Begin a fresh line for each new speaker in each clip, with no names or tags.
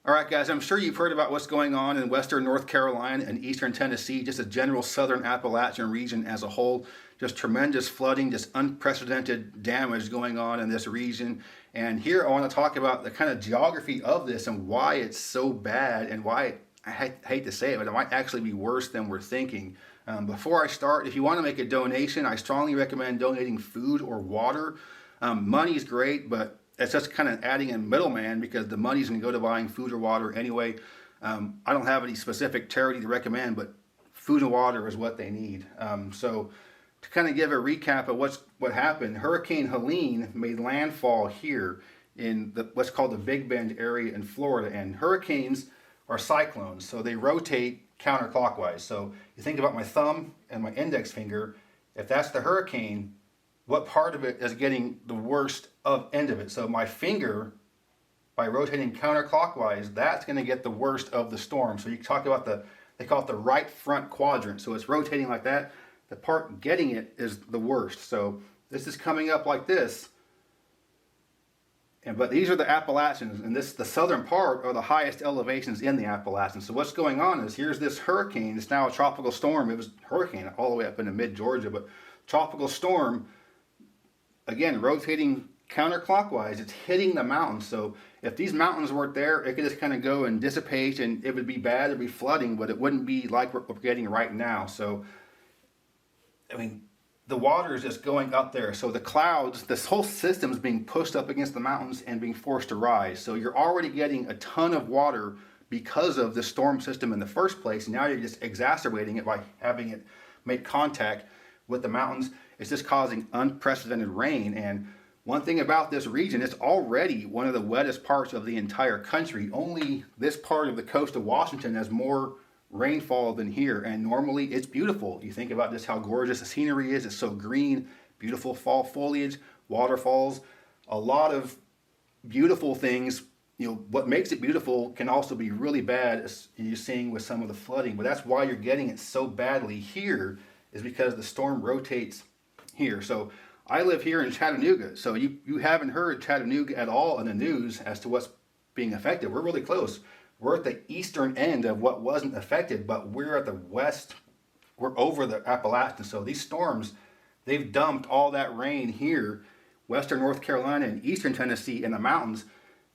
All right, guys, I'm sure you've heard about what's going on in western North Carolina and eastern Tennessee, just a general southern Appalachian region as a whole. Just tremendous flooding, just unprecedented damage going on in this region. And here I want to talk about the kind of geography of this and why it's so bad and why, I hate to say it, but it might actually be worse than we're thinking. Before I start, if you want to make a donation, I strongly recommend donating food or water. Money is great, but it's just kind of adding a middleman because the money's going to go to buying food or water anyway. I don't have any specific charity to recommend, but food and water is what they need. So to kind of give a recap of what happened, Hurricane Helene made landfall here in what's called the Big Bend area in Florida. And hurricanes are cyclones, so they rotate counterclockwise. So you think about my thumb and my index finger. If that's the hurricane, what part of it is getting the worst end of it? So my finger, by rotating counterclockwise, that's going to get the worst of the storm. So you talk about they call it the right front quadrant. So it's rotating like that. The part getting it is the worst. So this is coming up like this. But these are the Appalachians, and the southern part are the highest elevations in the Appalachians. So what's going on is here's this hurricane. It's now a tropical storm. It was a hurricane all the way up into mid-Georgia, but tropical storm, again, rotating counterclockwise, it's hitting the mountains. So if these mountains weren't there, it could just kind of go and dissipate, and it would be bad, it'd be flooding, but it wouldn't be like we're getting right now. So, I mean, the water is just going up there. So the clouds, this whole system is being pushed up against the mountains and being forced to rise. So you're already getting a ton of water because of the storm system in the first place. Now you're just exacerbating it by having it make contact with the mountains. It's just causing unprecedented rain. And one thing about this region, it's already one of the wettest parts of the entire country. Only this part of the coast of Washington has more rainfall than here, and normally it's beautiful. You think about just how gorgeous the scenery is. It's so green, beautiful fall foliage, waterfalls, a lot of beautiful things. You know, what makes it beautiful can also be really bad, as you're seeing with some of the flooding, but that's why you're getting it so badly here, is because the storm rotates here. So I live here in Chattanooga, so you haven't heard Chattanooga at all in the news as to what's being affected. We're really close. We're at the eastern end of what wasn't affected, but we're at the west. We're over the Appalachian. So these storms, they've dumped all that rain here, western North Carolina and eastern Tennessee in the mountains.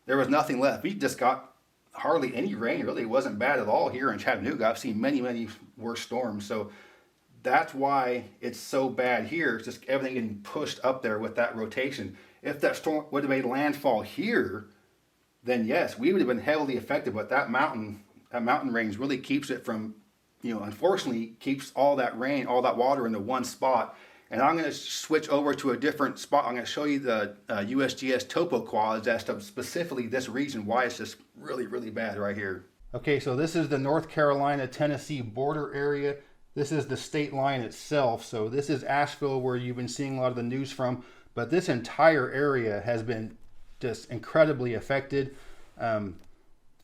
There was nothing left. We just got hardly any rain, really. It wasn't bad at all here in Chattanooga. I've seen many, many worse storms. So that's why it's so bad here. It's just everything getting pushed up there with that rotation. If that storm would have made landfall here, then yes, we would have been heavily affected. But that mountain range really keeps it from, unfortunately, keeps all that rain, all that water into one spot. And I'm going to switch over to a different spot. I'm going to show you the USGS topo quads as to specifically this region, why it's just really, really bad right here. Okay, so this is the North Carolina-Tennessee border area. This is the state line itself. So this is Asheville, where you've been seeing a lot of the news from. But this entire area has been just incredibly affected.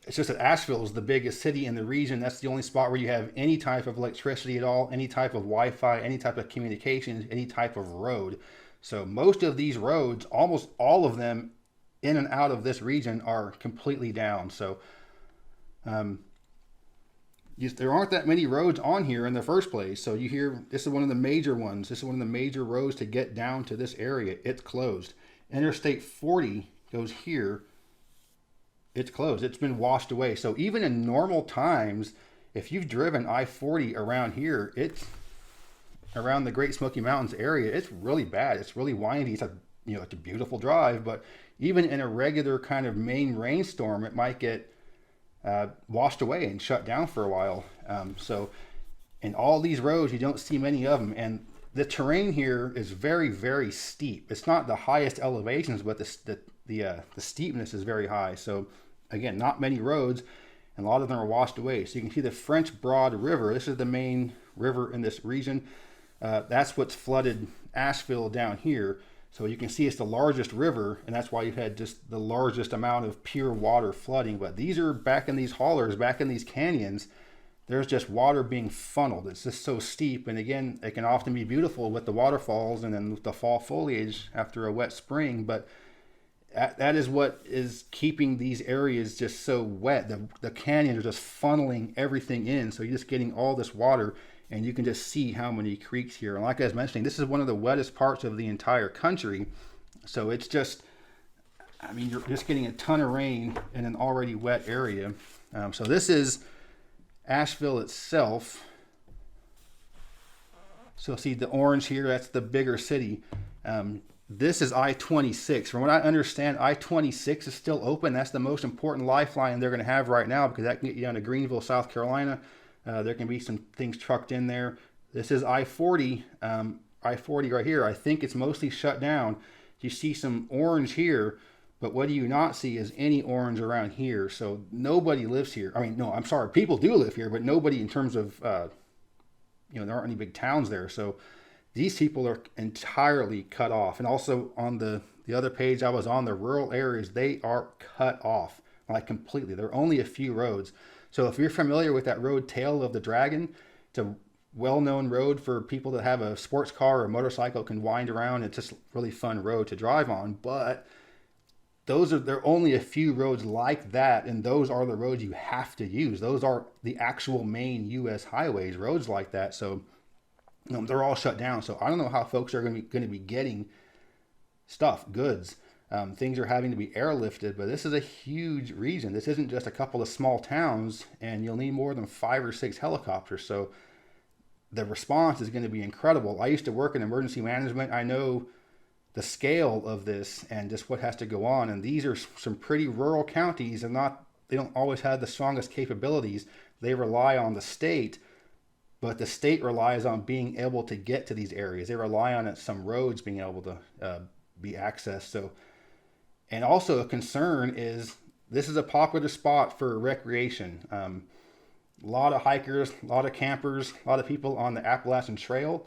It's just that Asheville is the biggest city in the region. That's the only spot where you have any type of electricity at all, any type of Wi-Fi, any type of communications, any type of road. So most of these roads, almost all of them in and out of this region, are completely down. So there aren't that many roads on here in the first place. So you hear, this is one of the major ones. This is one of the major roads to get down to this area. It's closed. Interstate 40 goes here. It's closed. It's been washed away. So even in normal times, if you've driven I-40 around here, it's around the Great Smoky Mountains area, it's really bad. It's really windy. It's it's a beautiful drive, but even in a regular kind of main rainstorm, it might get washed away and shut down for a while. So in all these roads, you don't see many of them. And the terrain here is very, very steep. It's not the highest elevations, but the steepness is very high. So again, not many roads, and a lot of them are washed away. So you can see the French Broad River. This is the main river in this region. That's what's flooded Asheville down here. So you can see it's the largest river, and that's why you've had just the largest amount of pure water flooding. But these are back in these haulers, back in these canyons. There's just water being funneled. It's just so steep. And again, it can often be beautiful with the waterfalls and then with the fall foliage after a wet spring. But that is what is keeping these areas just so wet. The canyons are just funneling everything in, so you're just getting all this water, and you can just see how many creeks here. And like I was mentioning, this is one of the wettest parts of the entire country, so it's just, I mean, you're just getting a ton of rain in an already wet area. So this is Asheville itself. So see the orange here, that's the bigger city. This is I-26. From what I understand, I-26 is still open. That's the most important lifeline they're going to have right now, because that can get you down to Greenville, South Carolina. There can be some things trucked in there. This is I-40. I-40 right here. I think it's mostly shut down. You see some orange here, but what do you not see is any orange around here. So nobody lives here. I mean, no, I'm sorry. People do live here, but nobody in terms of, there aren't any big towns there. So these people are entirely cut off. And also on the other page I was on, the rural areas, they are cut off, like completely. There are only a few roads. So if you're familiar with that road Tail of the Dragon, it's a well-known road for people that have a sports car or a motorcycle, can wind around. It's just a really fun road to drive on. But there are only a few roads like that, and those are the roads you have to use. Those are the actual main U.S. highways, roads like that. So they're all shut down. So I don't know how folks are going to be getting stuff, goods. Things are having to be airlifted, but this is a huge region. This isn't just a couple of small towns, and you'll need more than 5 or 6 helicopters. So the response is going to be incredible. I used to work in emergency management. I know the scale of this and just what has to go on. And these are some pretty rural counties, and they don't always have the strongest capabilities. They rely on the state, but the state relies on being able to get to these areas. They rely on some roads being able to be accessed. So, and also a concern is this is a popular spot for recreation. A lot of hikers, a lot of campers, a lot of people on the Appalachian Trail.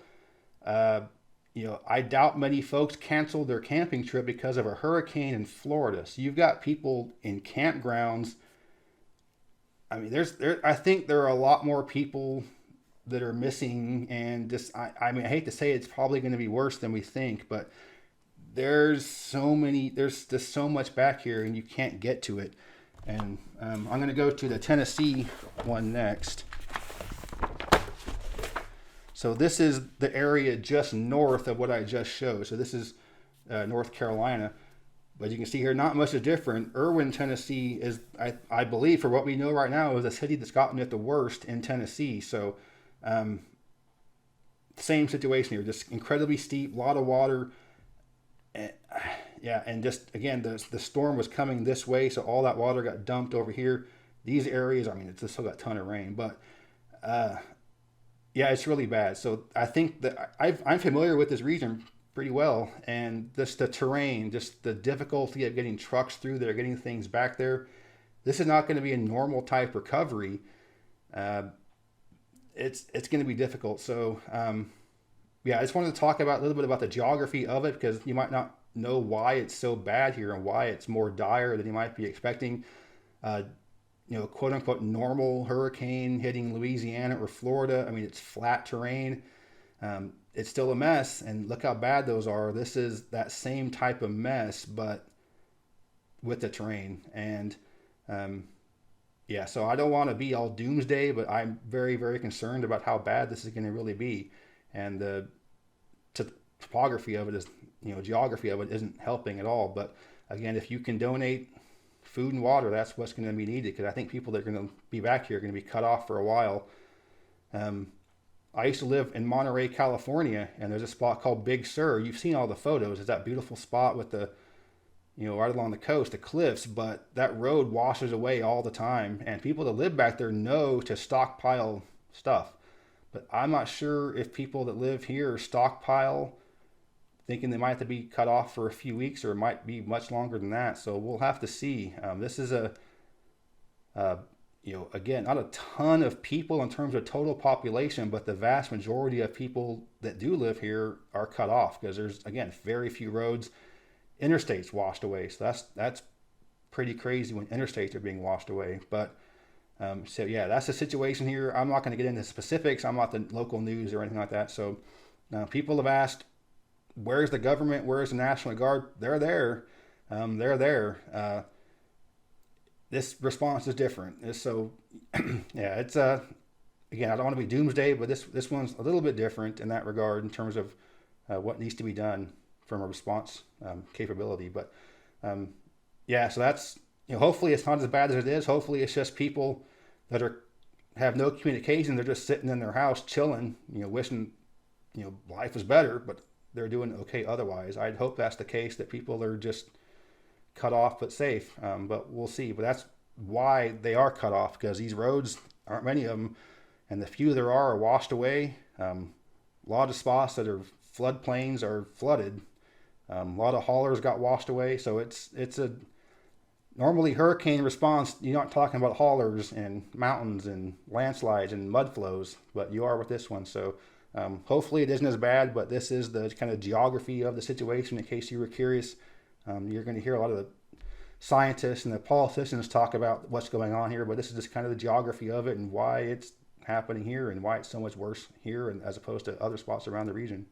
I doubt many folks canceled their camping trip because of a hurricane in Florida. So you've got people in campgrounds. I mean, I think there are a lot more people that are missing, and just, I mean, I hate to say it's probably going to be worse than we think, but there's just so much back here, and you can't get to it. And I'm going to go to the Tennessee one next. So this is the area just north of what I just showed. So this is North Carolina. But you can see here, not much is different. Erwin, Tennessee is, I believe, for what we know right now, is a city that's gotten it the worst in Tennessee. So same situation here, just incredibly steep, a lot of water. And just, again, the storm was coming this way, so all that water got dumped over here. These areas, I mean, it's still got a ton of rain, but yeah, it's really bad. So I think that I'm familiar with this region pretty well, and just the terrain, just the difficulty of getting trucks through there, getting things back there. This is not going to be a normal type recovery. It's going to be difficult. So I just wanted to talk about a little bit about the geography of it, because you might not know why it's so bad here and why it's more dire than you might be expecting. Quote unquote normal hurricane hitting Louisiana or Florida. I mean, it's flat terrain. It's still a mess, and look how bad those are. This is that same type of mess, but with the terrain. And so I don't want to be all doomsday, but I'm very, very concerned about how bad this is going to really be. And the topography of it is, geography of it isn't helping at all. But again, if you can donate food and water, that's what's going to be needed, because I think people that are going to be back here are going to be cut off for a while. I used to live in Monterey, California, and there's a spot called Big Sur. You've seen all the photos. It's that beautiful spot with the, right along the coast, the cliffs, but that road washes away all the time, and people that live back there know to stockpile stuff. But I'm not sure if people that live here stockpile thinking they might have to be cut off for a few weeks, or it might be much longer than that. So we'll have to see. This is again, not a ton of people in terms of total population, but the vast majority of people that do live here are cut off, because there's, again, very few roads. Interstates washed away. So that's pretty crazy when interstates are being washed away. But that's the situation here. I'm not going to get into specifics. I'm not the local news or anything like that. So people have asked, where's the government? Where's the National Guard? They're there. they're there. This response is different. So, yeah, it's again, I don't want to be doomsday, but this one's a little bit different in that regard in terms of what needs to be done from a response capability. But yeah, so that's, hopefully it's not as bad as it is. Hopefully it's just people that have no communication. They're just sitting in their house chilling, wishing life was better, but they're doing okay otherwise. I'd hope that's the case, that people are just cut off but safe. But we'll see. But that's why they are cut off, because these roads, aren't many of them, and the few there are washed away. A lot of spots that are floodplains are flooded. A lot of haulers got washed away. So it's a normally hurricane response. You're not talking about haulers and mountains and landslides and mud flows, but you are with this one. So hopefully it isn't as bad, but this is the kind of geography of the situation in case you were curious. You're going to hear a lot of the scientists and the politicians talk about what's going on here, but this is just kind of the geography of it and why it's happening here and why it's so much worse here and as opposed to other spots around the region.